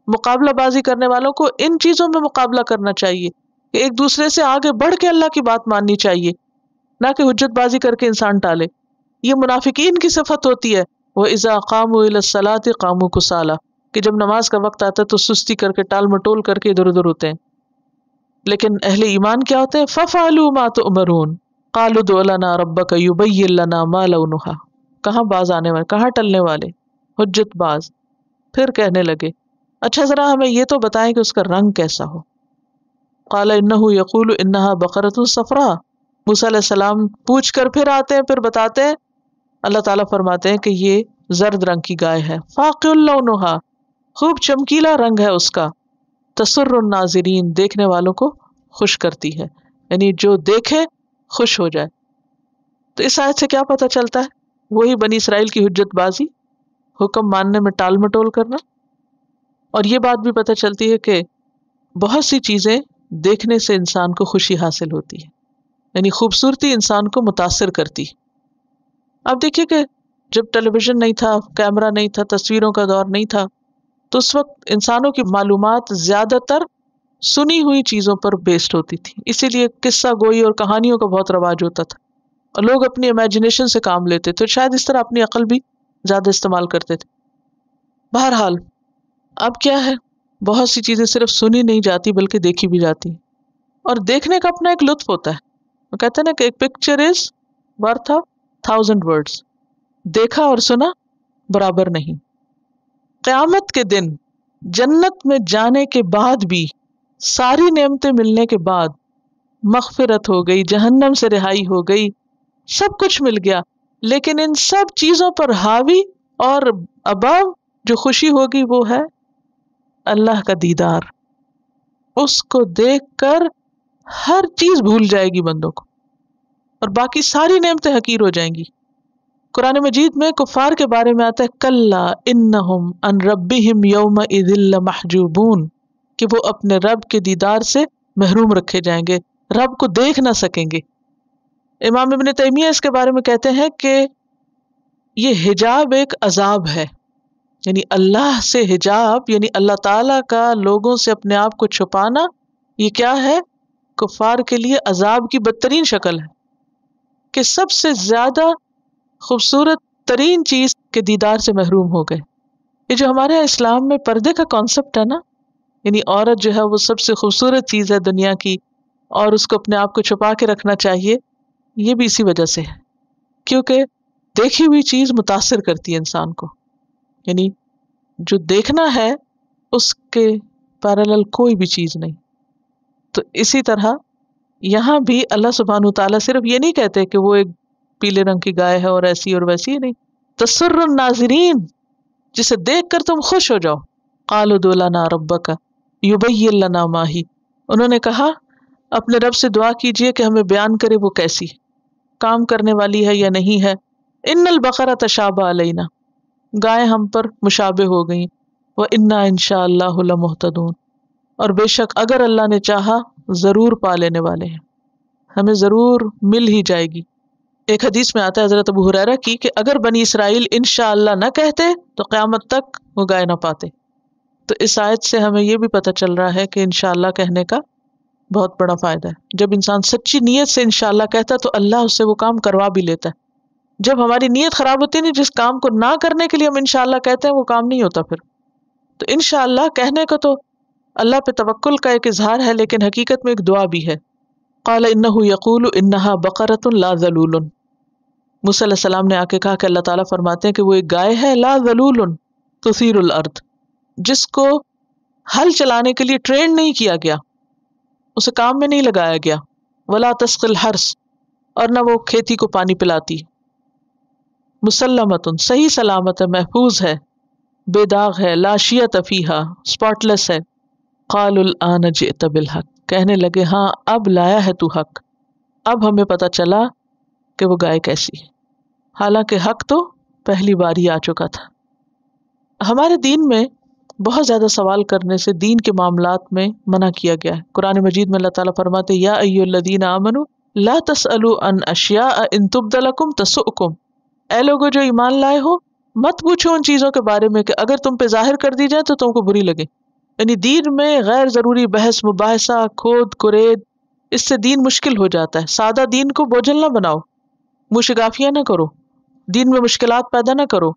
[SPEAKER 1] مقابلہ بازی کرنے والوں کو ان چیزوں میں مقابلہ کرنا چاہیے کہ ایک دوسرے سے آگے بڑھ کے اللہ کی بات ماننی چاہیے، نہ کہ حجت بازی کر کے انسان ٹالے۔ یہ منافقین کی صفت ہوتی ہے، وَإِذَا قَامُوا إِلَى الصَّلَاةِ قَامُوا كُسَالَىٰ، کہ جب نماز کا وقت آتا ہے تو سستی کر کے، ٹال مٹول کر کے ادھر ادھر ہوتے ہیں۔ لیکن اہل ایمان کیا ہوتے ہیں؟ فَفَعَلُوا مَا تُؤْمَرُونَ قَالُوا ادْعُ لَنَا رَبَّكَ يُبَيِّن لَنَا مَا لَوْنُهَا. کہاں باز آنے والے، کہاں ٹلنے والے، حجت باز. پھر کہنے لگے اچھا ذرا ہمیں یہ تو بتائیں کہ اس کا رنگ کیسا ہو. قَالَ إِنَّهُ يَقُولُ إِنَّهَا بَقَرَةٌ صَفْرَاء. موسیٰ علیہ السلام پوچھ کر پھر آتے ہیں، پھر بتاتے ہیں. اللہ تعالیٰ فرماتے ہیں کہ یہ زرد رنگ کی گائے ہے. فَاقِعٌ لَوْنُهَا، خوب چمکیلا رنگ ہے اس کا. تسر الناظرین، دیکھنے والوں کو خوش کرتی ہے، یعنی جو دیکھے خوش ہو جائے. تو اس آیت سے کیا پتہ چلتا ہے؟ وہی بنی اسرائیل کی حجت بازی، حکم ماننے میں ٹال مٹول کرنا. اور یہ بات بھی پتہ چلتی ہے کہ بہت سی چیزیں دیکھنے سے انسان کو خوشی حاصل ہوتی ہے، یعنی خوبصورتی انسان کو متاثر کرتی. اب دیکھیے کہ جب ٹیلی ویژن نہیں تھا، کیمرہ نہیں تھا، تصویروں کا دور نہیں تھا، تو اس وقت انسانوں کی معلومات زیادہ تر سنی ہوئی چیزوں پر بیسڈ ہوتی تھی. اسی لیے قصہ گوئی اور کہانیوں کا بہت رواج ہوتا تھا، اور لوگ اپنی امیجنیشن سے کام لیتے تھے، شاید اس طرح اپنی عقل بھی زیادہ استعمال کرتے تھے. بہرحال اب کیا ہے، بہت سی چیزیں صرف سنی نہیں جاتی بلکہ دیکھی بھی جاتی ہیں، اور دیکھنے کا اپنا ایک لطف ہوتا ہے. وہ کہتے ہیں نا کہ ایک picture is worth of 1000 words. دیکھا اور سنا برابر نہیں. قیامت کے دن جنت میں جانے کے بعد بھی، ساری نعمتیں ملنے کے بعد، مغفرت ہو گئی، جہنم سے رہائی ہو گئی، سب کچھ مل گیا، لیکن ان سب چیزوں پر حاوی اور ابو جو خوشی ہوگی وہ ہے اللہ کا دیدار. اس کو دیکھ کر ہر چیز بھول جائے گی بندوں کو، اور باقی ساری نعمتیں حقیر ہو جائیں گی. قرآن مجید میں کفار کے بارے میں آتا ہے کلا انہم عن ربہم یومئذ لمحجوبون، کہ وہ اپنے رب کے دیدار سے محروم رکھے جائیں گے، رب کو دیکھ نہ سکیں گے. امام ابن تیمیہ اس کے بارے میں کہتے ہیں کہ یہ حجاب ایک عذاب ہے، یعنی اللہ سے حجاب، یعنی اللہ تعالیٰ کا لوگوں سے اپنے آپ کو چھپانا، یہ کیا ہے؟ کفار کے لیے عذاب کی بدترین شکل ہے، کہ سب سے زیادہ خوبصورت ترین چیز کے دیدار سے محروم ہو گئے. یہ جو ہمارے اسلام میں پردے کا کانسیپٹ ہے نا، یعنی عورت جو ہے وہ سب سے خوبصورت چیز ہے دنیا کی، اور اس کو اپنے آپ کو چھپا کے رکھنا چاہیے، یہ بھی اسی وجہ سے ہے، کیونکہ دیکھی ہوئی چیز متاثر کرتی ہے انسان کو. یعنی جو دیکھنا ہے اس کے پیرالل کوئی بھی چیز نہیں. تو اسی طرح یہاں بھی اللہ سبحانہ وتعالیٰ صرف یہ نہیں کہتے کہ وہ ایک پیلے رنگ کی گائے ہے اور ایسی اور ویسی، نہیں، تسر الناظرین، جسے دیکھ کر تم خوش ہو جاؤ. قالوا ادع لنا ربک یبین لنا ما ہی، انہوں نے کہا اپنے رب سے دعا کیجئے کہ ہمیں بیان کرے وہ کیسی، کام کرنے والی ہے یا نہیں ہے. ان البقرہ تشابہ علینا، گائے ہم پر مشابہ ہو گئیں، وَإِنَّا إِنشَاءَ اللَّهُ لَمُهْتَدُونَ، اور بے شک اگر اللہ نے چاہا ضرور پا لینے والے ہیں، ہمیں ضرور مل ہی جائے گی. ایک حدیث میں آتا ہے حضرت ابو ہریرہ کی کہ اگر بنی اسرائیل انشاءاللہ نہ کہتے تو قیامت تک وہ گائے نہ پاتے. تو اس آیت سے ہمیں یہ بھی پتہ چل رہا ہے کہ انشاءاللہ کہنے کا بہت بڑا فائدہ ہے. جب انسان سچی نیت سے انشاءاللہ کہتا ہے تو اللہ اس سے وہ کام کروا بھی لیتا ہے. جب ہماری نیت خراب ہوتی ہے نہیں، جس کام کو نہ کرنے کے لیے ہم انشاءاللہ کہتے ہیں وہ کام نہیں ہوتا پھر. تو انشاءاللہ کہنے کا تو اللہ پہ توکل کا ایک اظہار ہے، لیکن حقیقت میں ایک دعا بھی ہے. قال انہ یقول انہا بقرۃ لا ذلول، موسیٰ علیہ السلام نے آ کے کہا کہ اللہ تعالیٰ فرماتے ہیں کہ وہ ایک گائے ہے، لا ذلول تثیر الارض، جس کو ہل چلانے کے لیے ٹرین نہیں کیا گیا، اسے کام میں نہیں لگایا گیا. ولا تسقی الحرث، اور نہ وہ کھیتی کو پانی پلاتی. مسلمۃ، صحیح سلامت ہے، محفوظ ہے، بے داغ ہے، لا شیۃ فیہا، اسپاٹ لیس ہے. قالوا الآن جئت بالحق، کہنے لگے ہاں اب لایا ہے تو حق، اب ہمیں پتہ چلا کہ وہ گائے کیسی ہے، حالانکہ حق تو پہلی بار ہی آ چکا تھا. ہمارے دین میں بہت زیادہ سوال کرنے سے دین کے معاملات میں منع کیا گیا ہے. قرآن مجید میں اللہ تعالیٰ فرماتے یا ایھا الذین آمنوا لا تسألوا عن اشیاء ان تبد لکم تسؤکم، اے لوگو جو ایمان لائے ہو مت پوچھو ان چیزوں کے بارے میں کہ اگر تم پہ ظاہر کر دی جائے تو تم کو بری لگے. یعنی دین میں غیر ضروری بحث مباحثہ کھود کرید، اس سے دین مشکل ہو جاتا ہے. سادہ دین کو بوجھل نہ بناؤ، مشگافیاں نہ کرو، دین میں مشکلات پیدا نہ کرو.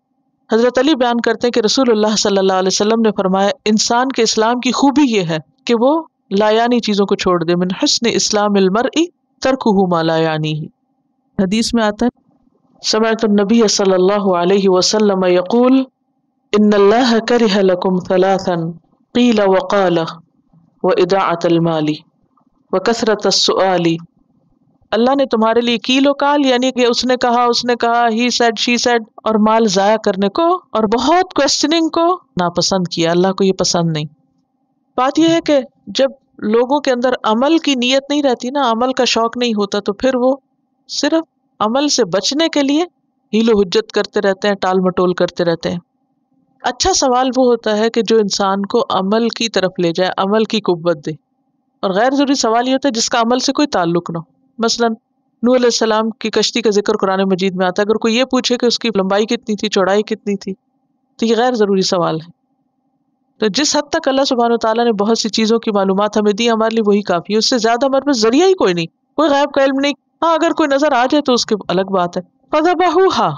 [SPEAKER 1] حضرت علی بیان کرتے ہیں کہ رسول اللہ صلی اللہ علیہ وسلم نے فرمایا انسان کے اسلام کی خوبی یہ ہے کہ وہ لا یعنی چیزوں کو چھوڑ دے. من حسن اسلام المرء ترکہ ما لا یعنیہ. حدیث میں آتا ہے سمعت النبی صلی اللہ علیہ وسلم یقول ان اللہ کرہ لکم ثلاثا قیل وقال واضاعة المال وکثرة السؤال. اللہ نے تمہارے لیے کیل و کال یعنی کہ اس نے کہا ہی سیڈ شی سیڈ اور مال ضائع کرنے کو اور بہت کوسچننگ کو ناپسند کیا. اللہ کو یہ پسند نہیں. بات یہ ہے کہ جب لوگوں کے اندر عمل کی نیت نہیں رہتی نا، عمل کا شوق نہیں ہوتا، تو پھر وہ صرف عمل سے بچنے کے لیے ہیل و حجت کرتے رہتے ہیں، ٹال مٹول کرتے رہتے ہیں. اچھا سوال وہ ہوتا ہے کہ جو انسان کو عمل کی طرف لے جائے، عمل کی قوت دے. اور غیر ضروری سوال یہ ہوتا ہے جس کا عمل سے کوئی تعلق نہ ہو. مثلا نوح علیہ السلام کی کشتی کا ذکر قرآن مجید میں آتا ہے. اگر کوئی یہ پوچھے کہ اس کی لمبائی کتنی تھی، چوڑائی کتنی تھی، تو یہ غیر ضروری سوال ہے. تو جس حد تک اللہ سبحانہ وتعالیٰ نے بہت سی چیزوں کی معلومات ہمیں دی، ہمارے لیے وہی کافی ہے. اس سے زیادہ ہمارے پاس ذریعہ ہی کوئی نہیں، کوئی غیب کا علم نہیں. ہاں اگر کوئی نظر آ جائے تو اس کی الگ بات ہے. فذبحوها،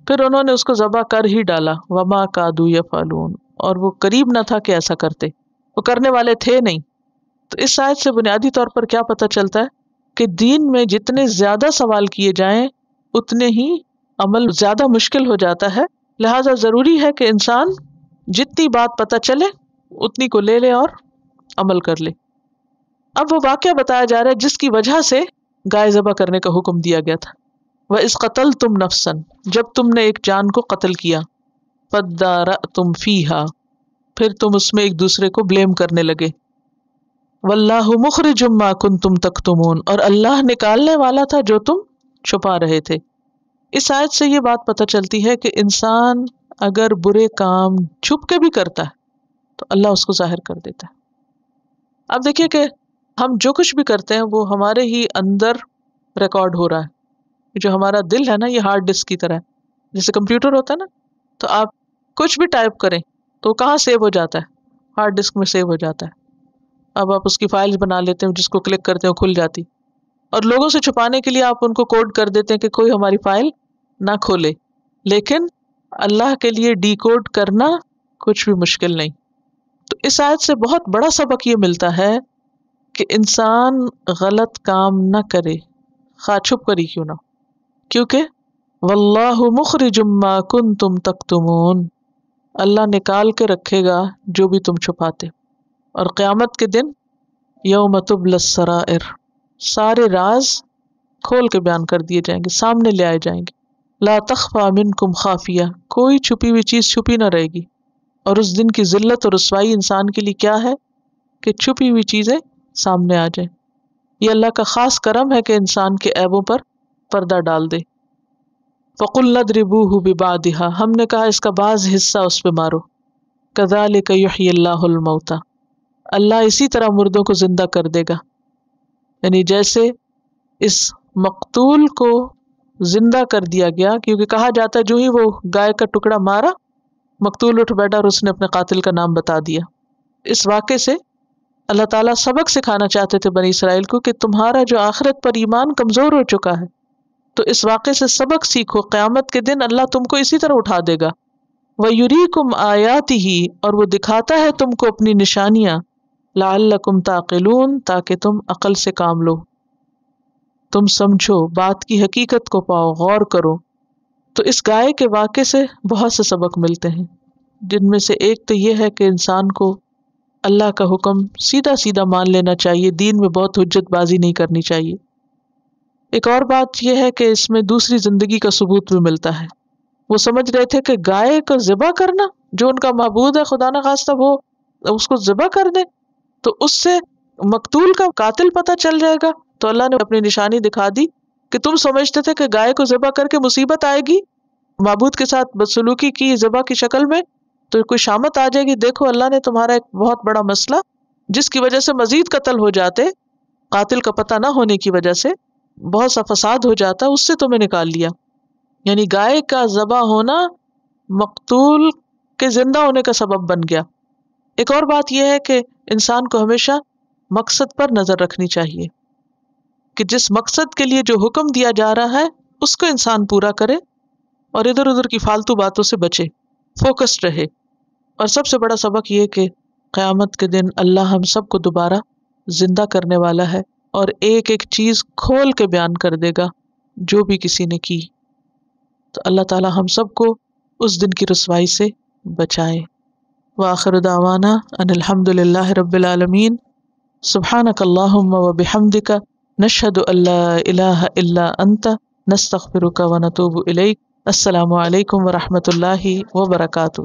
[SPEAKER 1] پھر انہوں نے اس کو ذبح کر ہی ڈالا. وما کادوا یفعلون، اور وہ قریب نہ تھا کہ ایسا کرتے، وہ کرنے والے تھے نہیں. تو اس آیت سے بنیادی طور پر کیا پتہ چلتا ہے کہ دین میں جتنے زیادہ سوال کیے جائیں اتنے ہی عمل زیادہ مشکل ہو جاتا ہے. لہٰذا ضروری ہے کہ انسان جتنی بات پتہ چلے اتنی کو لے لے اور عمل کر لے. اب وہ واقعہ بتایا جا رہا ہے جس کی وجہ سے گائے ذبح کرنے کا حکم دیا گیا تھا. وَإِذْ قَتَلْتُمْ نَفْسًا، جب تم نے ایک جان کو قتل کیا. فَادَّارَأْتُمْ فِيهَا، پھر تم اس میں ایک دوسرے کو بلیم کرنے لگے. وَاللَّهُ مُخْرِجٌ مَا كُنْتُمْ تَكْتُمُونَ، اور اللہ نکالنے والا تھا جو تم چھپا رہے تھے. اس آیت سے یہ بات پتہ چلتی ہے کہ انسان اگر برے کام چھپ کے بھی کرتا ہے تو اللہ اس کو ظاہر کر دیتا ہے. اب دیکھیے کہ ہم جو کچھ بھی کرتے ہیں وہ ہمارے ہی اندر ریکارڈ ہو رہا ہے. جو ہمارا دل ہے نا، یہ ہارڈ ڈسک کی طرح ہے. جیسے کمپیوٹر ہوتا ہے نا، تو آپ کچھ بھی ٹائپ کریں تو کہاں سیو ہو جاتا ہے؟ ہارڈ ڈسک میں سیو ہو جاتا ہے. اب آپ اس کی فائلز بنا لیتے ہیں، جس کو کلک کرتے ہیں کھل جاتی. اور لوگوں سے چھپانے کے لیے آپ ان کو کوڈ کر دیتے ہیں کہ کوئی ہماری فائل نہ کھولے. لیکن اللہ کے لیے ڈی کوڈ کرنا کچھ بھی مشکل نہیں. تو اس آیت سے بہت بڑا سبق یہ ملتا ہے کہ انسان غلط کام نہ کرے، خواہ چھپ کر ہی کیوں نہ، کیونکہ واللہ مخرج ما کنتم تکتمون، اللہ نکال کے رکھے گا جو بھی تم چھپاتے. اور قیامت کے دن یوم تبلی السرائر، سارے راز کھول کے بیان کر دیے جائیں گے، سامنے لے آئے جائیں گے. لا تخفى منکم خافیہ، کوئی چھپی ہوئی چیز چھپی نہ رہے گی. اور اس دن کی ذلت اور رسوائی انسان کے لیے کیا ہے کہ چھپی ہوئی چیزیں سامنے آ جائیں. یہ اللہ کا خاص کرم ہے کہ انسان کے عیبوں پر پردہ ڈال دے. فَقُلْنَا اضْرِبُوهُ بِبَعْضِهَا، ہم نے کہا اس کا بعض حصہ اس پہ مارو. كَذَلِكَ يُحْيِي اللَّهُ الْمَوْتَى، اللہ اسی طرح مردوں کو زندہ کر دے گا. یعنی جیسے اس مقتول کو زندہ کر دیا گیا، کیونکہ کہا جاتا ہے جو ہی وہ گائے کا ٹکڑا مارا، مقتول اٹھ بیٹھا اور اس نے اپنے قاتل کا نام بتا دیا. اس واقعے سے اللہ تعالیٰ سبق سکھانا چاہتے تھے بنی اسرائیل کو کہ تمہارا جو آخرت پر ایمان کمزور ہو چکا ہے، تو اس واقعے سے سبق سیکھو. قیامت کے دن اللہ تم کو اسی طرح اٹھا دے گا. وَيُرِيكُمْ آيَاتِهِ، اور وہ دکھاتا ہے تم کو اپنی نشانیاں. لَعَلَّكُمْ تَعْقِلُونَ، تاکہ تم عقل سے کام لو، تم سمجھو، بات کی حقیقت کو پاؤ، غور کرو. تو اس گائے کے واقعے سے بہت سے سبق ملتے ہیں، جن میں سے ایک تو یہ ہے کہ انسان کو اللہ کا حکم سیدھا سیدھا مان لینا چاہیے، دین میں بہت حجت بازی نہیں کرنی چاہیے. ایک اور بات یہ ہے کہ اس میں دوسری زندگی کا ثبوت بھی ملتا ہے. وہ سمجھ رہے تھے کہ گائے کو ذبح کرنا، جو ان کا معبود ہے خدا نخواستہ وہ اس کو ذبح کر دے تو اس سے مقتول کا قاتل پتہ چل جائے گا. تو اللہ نے اپنی نشانی دکھا دی کہ تم سمجھتے تھے کہ گائے کو ذبح کر کے مصیبت آئے گی، معبود کے ساتھ بدسلوکی کی ذبح کی شکل میں تو کوئی شامت آ جائے گی. دیکھو اللہ نے تمہارا ایک بہت بڑا مسئلہ جس کی وجہ سے مزید قتل ہو جاتے، قاتل کا پتہ نہ ہونے کی وجہ سے بہت سا فساد ہو جاتا، اس سے تمہیں نکال لیا. یعنی گائے کا ذبح ہونا مقتول کے زندہ ہونے کا سبب بن گیا. ایک اور بات یہ ہے کہ انسان کو ہمیشہ مقصد پر نظر رکھنی چاہیے کہ جس مقصد کے لیے جو حکم دیا جا رہا ہے اس کو انسان پورا کرے اور ادھر ادھر کی فالتو باتوں سے بچے، فوکسڈ رہے. اور سب سے بڑا سبق یہ کہ قیامت کے دن اللہ ہم سب کو دوبارہ زندہ کرنے والا ہے اور ایک ایک چیز کھول کے بیان کر دے گا جو بھی کسی نے کی. تو اللہ تعالی ہم سب کو اس دن کی رسوائی سے بچائے. وآخر دعوانا ان الحمد للہ رب العالمین. سبحانک اللہم وبحمدک نشہد ان لا الہ الا انت نستغفرک ونتوب الیک. السلام علیکم ورحمۃ اللہ وبرکاتہ.